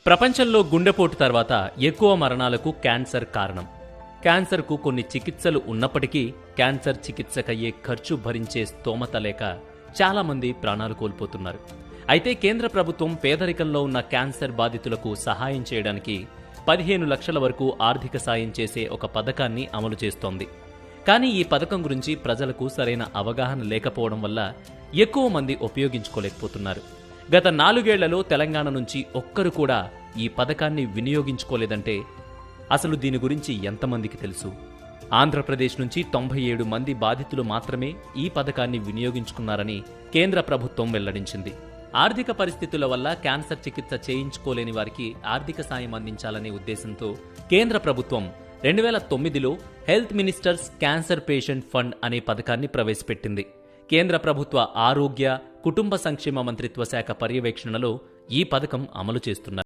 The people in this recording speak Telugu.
ప్రపంచంలో గుండెపోటు తర్వాత ఎక్కువ మరణాలకు క్యాన్సర్ కారణం. క్యాన్సర్కు కొన్ని చికిత్సలు ఉన్నప్పటికీ క్యాన్సర్ చికిత్సకయ్యే ఖర్చు భరించే స్తోమత లేక చాలామంది ప్రాణాలు కోల్పోతున్నారు. అయితే కేంద్ర ప్రభుత్వం పేదరికంలో ఉన్న క్యాన్సర్ బాధితులకు సహాయం చేయడానికి 15 లక్షల వరకు ఆర్థిక సాయం చేసే ఒక పథకాన్ని అమలు చేస్తోంది. కానీ ఈ పథకం గురించి ప్రజలకు సరైన అవగాహన లేకపోవడం వల్ల ఎక్కువ మంది ఉపయోగించుకోలేకపోతున్నారు. గత 4 ఏళ్లలో తెలంగాణ నుంచి ఒక్కరు కూడా ఈ పథకాన్ని వినియోగించుకోలేదంటే అసలు దీని గురించి ఎంతమందికి తెలుసు? ఆంధ్రప్రదేశ్ నుంచి 97 మంది బాధితులు మాత్రమే ఈ పథకాన్ని వినియోగించుకున్నారని కేంద్ర ప్రభుత్వం వెల్లడించింది. ఆర్థిక పరిస్థితుల వల్ల క్యాన్సర్ చికిత్స చేయించుకోలేని వారికి ఆర్థిక సాయం అందించాలనే ఉద్దేశంతో కేంద్ర ప్రభుత్వం 2009లో health ministers cancer patient fund అనే పథకాన్ని ప్రవేశపెట్టింది. కేంద్ర ప్రభుత్వ ఆరోగ్య, కుటుంబ సంక్షేమ మంత్రిత్వ శాఖ పర్యవేక్షణలో ఈ పథకం అమలు చేస్తున్నారు.